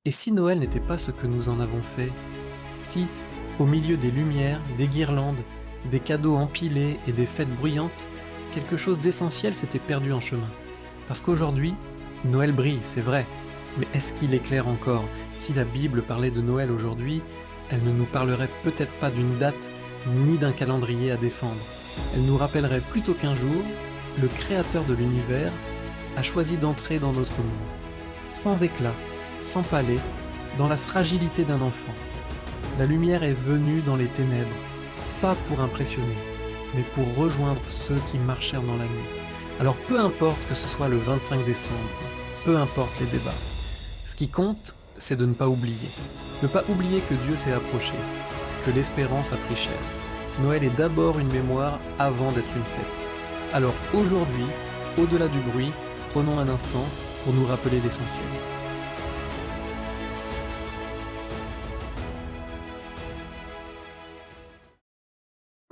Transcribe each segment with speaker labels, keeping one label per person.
Speaker 1: Et si Noël n'était pas ce que nous en avons fait? Si, au milieu des lumières, des guirlandes, des cadeaux empilés et des fêtes bruyantes, quelque chose d'essentiel s'était perdu en chemin. Parce qu'aujourd'hui, Noël brille, c'est vrai, mais est-ce qu'il éclaire encore? Si la Bible parlait de Noël aujourd'hui, elle ne nous parlerait peut-être pas d'une date ni d'un calendrier à défendre. Elle nous rappellerait plutôt qu'un jour, le Créateur de l'univers a choisi d'entrer dans notre monde, sans éclat, sans palais, dans la fragilité d'un enfant. La lumière est venue dans les ténèbres, pas pour impressionner, mais pour rejoindre ceux qui marchèrent dans la nuit. Alors peu importe que ce soit le 25 décembre, peu importe les débats, ce qui compte, c'est de ne pas oublier. Ne pas oublier que Dieu s'est approché, que l'espérance a pris cher. Noël est d'abord une mémoire avant d'être une fête. Alors aujourd'hui, au-delà du bruit, prenons un instant pour nous rappeler l'essentiel.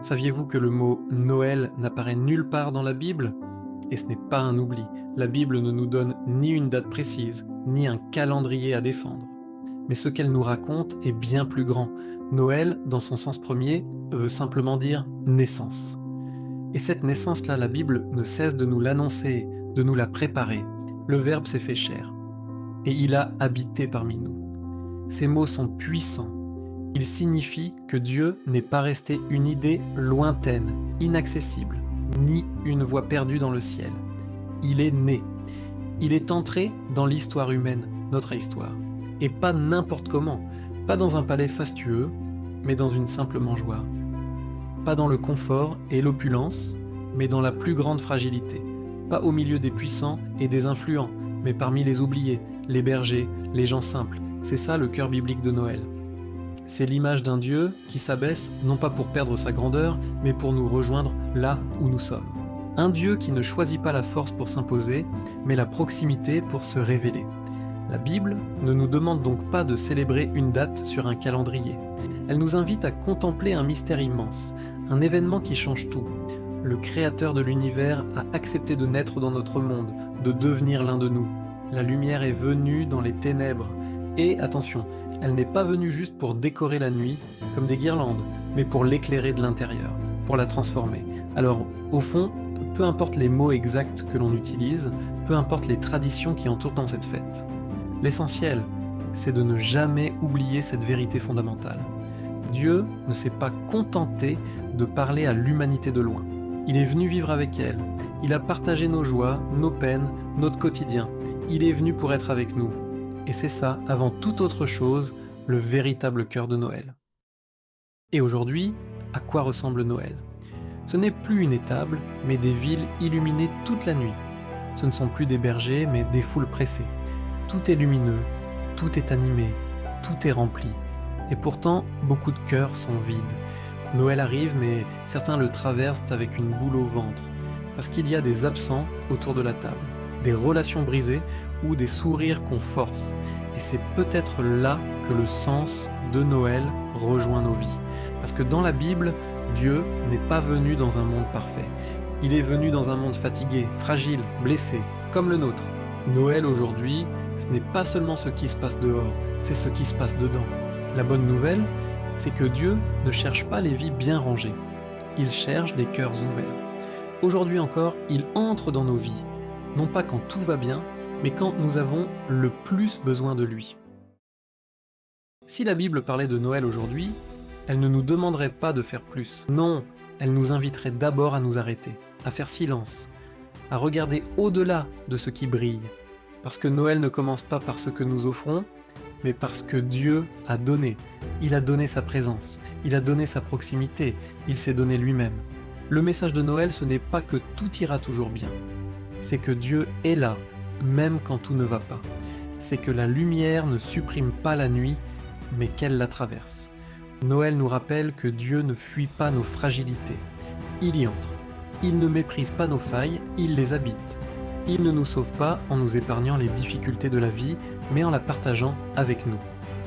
Speaker 1: Saviez-vous que le mot Noël n'apparaît nulle part dans la Bible? Et ce n'est pas un oubli. La Bible ne nous donne ni une date précise, ni un calendrier à défendre. Mais ce qu'elle nous raconte est bien plus grand. Noël, dans son sens premier, veut simplement dire naissance. Et cette naissance-là, la Bible ne cesse de nous l'annoncer, de nous la préparer. Le Verbe s'est fait chair. Et il a habité parmi nous. Ces mots sont puissants. Ils signifient que Dieu n'est pas resté une idée lointaine, inaccessible, ni une voix perdue dans le ciel. Il est né. Il est entré dans l'histoire humaine, notre histoire. Et pas n'importe comment, pas dans un palais fastueux, mais dans une simple mangeoire. Pas dans le confort et l'opulence, mais dans la plus grande fragilité. Pas au milieu des puissants et des influents, mais parmi les oubliés, les bergers, les gens simples. C'est ça le cœur biblique de Noël. C'est l'image d'un Dieu qui s'abaisse non pas pour perdre sa grandeur, mais pour nous rejoindre là où nous sommes. Un Dieu qui ne choisit pas la force pour s'imposer, mais la proximité pour se révéler. La Bible ne nous demande donc pas de célébrer une date sur un calendrier. Elle nous invite à contempler un mystère immense, un événement qui change tout. Le Créateur de l'univers a accepté de naître dans notre monde, de devenir l'un de nous. La lumière est venue dans les ténèbres. Et attention, elle n'est pas venue juste pour décorer la nuit, comme des guirlandes, mais pour l'éclairer de l'intérieur, pour la transformer. Alors, au fond, peu importe les mots exacts que l'on utilise, peu importe les traditions qui entourent dans cette fête. L'essentiel, c'est de ne jamais oublier cette vérité fondamentale. Dieu ne s'est pas contenté de parler à l'humanité de loin. Il est venu vivre avec elle. Il a partagé nos joies, nos peines, notre quotidien. Il est venu pour être avec nous. Et c'est ça, avant toute autre chose, le véritable cœur de Noël. Et aujourd'hui, à quoi ressemble Noël? Ce n'est plus une étable, mais des villes illuminées toute la nuit. Ce ne sont plus des bergers, mais des foules pressées. Tout est lumineux, tout est animé, tout est rempli. Et pourtant, beaucoup de cœurs sont vides. Noël arrive, mais certains le traversent avec une boule au ventre, parce qu'il y a des absents autour de la table, des relations brisées ou des sourires qu'on force. Et c'est peut-être là que le sens de Noël rejoint nos vies. Parce que dans la Bible, Dieu n'est pas venu dans un monde parfait. Il est venu dans un monde fatigué, fragile, blessé, comme le nôtre. Noël aujourd'hui, ce n'est pas seulement ce qui se passe dehors, c'est ce qui se passe dedans. La bonne nouvelle, c'est que Dieu ne cherche pas les vies bien rangées. Il cherche des cœurs ouverts. Aujourd'hui encore, il entre dans nos vies. Non pas quand tout va bien, mais quand nous avons le plus besoin de lui. Si la Bible parlait de Noël aujourd'hui, elle ne nous demanderait pas de faire plus. Non, elle nous inviterait d'abord à nous arrêter, à faire silence, à regarder au-delà de ce qui brille. Parce que Noël ne commence pas par ce que nous offrons, mais parce que Dieu a donné. Il a donné sa présence, il a donné sa proximité, il s'est donné lui-même. Le message de Noël, ce n'est pas que tout ira toujours bien. C'est que Dieu est là, même quand tout ne va pas. C'est que la lumière ne supprime pas la nuit, mais qu'elle la traverse. Noël nous rappelle que Dieu ne fuit pas nos fragilités. Il y entre. Il ne méprise pas nos failles, il les habite. Il ne nous sauve pas en nous épargnant les difficultés de la vie, mais en la partageant avec nous.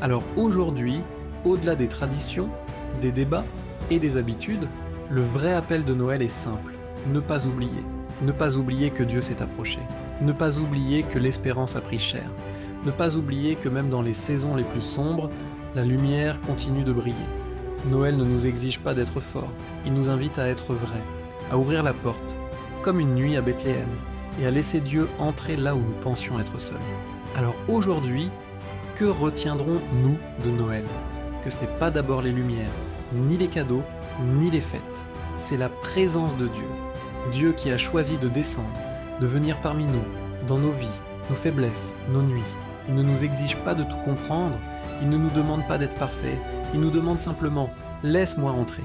Speaker 1: Alors aujourd'hui, au-delà des traditions, des débats et des habitudes, le vrai appel de Noël est simple. Ne pas oublier. Ne pas oublier que Dieu s'est approché. Ne pas oublier que l'espérance a pris cher. Ne pas oublier que même dans les saisons les plus sombres, la lumière continue de briller. Noël ne nous exige pas d'être forts, il nous invite à être vrais, à ouvrir la porte, comme une nuit à Bethléem, et à laisser Dieu entrer là où nous pensions être seuls. Alors aujourd'hui, que retiendrons-nous de Noël? Que ce n'est pas d'abord les lumières, ni les cadeaux, ni les fêtes. C'est la présence de Dieu. Dieu qui a choisi de descendre, de venir parmi nous, dans nos vies, nos faiblesses, nos nuits. Il ne nous exige pas de tout comprendre, il ne nous demande pas d'être parfait, il nous demande simplement « laisse-moi entrer ».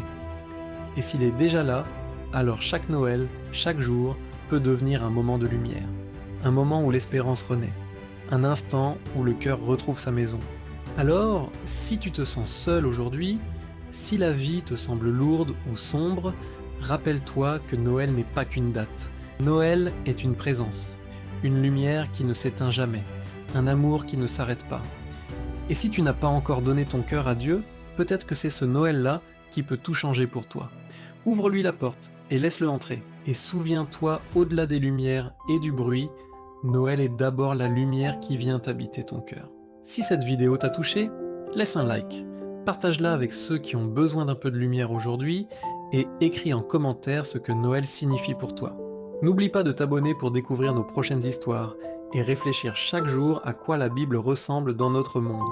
Speaker 1: Et s'il est déjà là, alors chaque Noël, chaque jour, peut devenir un moment de lumière, un moment où l'espérance renaît, un instant où le cœur retrouve sa maison. Alors, si tu te sens seul aujourd'hui, si la vie te semble lourde ou sombre, rappelle-toi que Noël n'est pas qu'une date. Noël est une présence, une lumière qui ne s'éteint jamais, un amour qui ne s'arrête pas. Et si tu n'as pas encore donné ton cœur à Dieu, peut-être que c'est ce Noël-là qui peut tout changer pour toi. Ouvre-lui la porte et laisse-le entrer. Et souviens-toi, au-delà des lumières et du bruit, Noël est d'abord la lumière qui vient habiter ton cœur. Si cette vidéo t'a touché, laisse un like, partage-la avec ceux qui ont besoin d'un peu de lumière aujourd'hui et écris en commentaire ce que Noël signifie pour toi. N'oublie pas de t'abonner pour découvrir nos prochaines histoires et réfléchir chaque jour à quoi la Bible ressemble dans notre monde.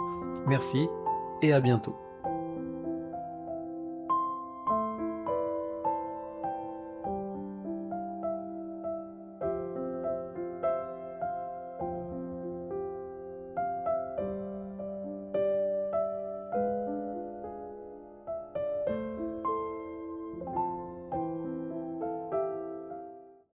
Speaker 1: Merci et à bientôt.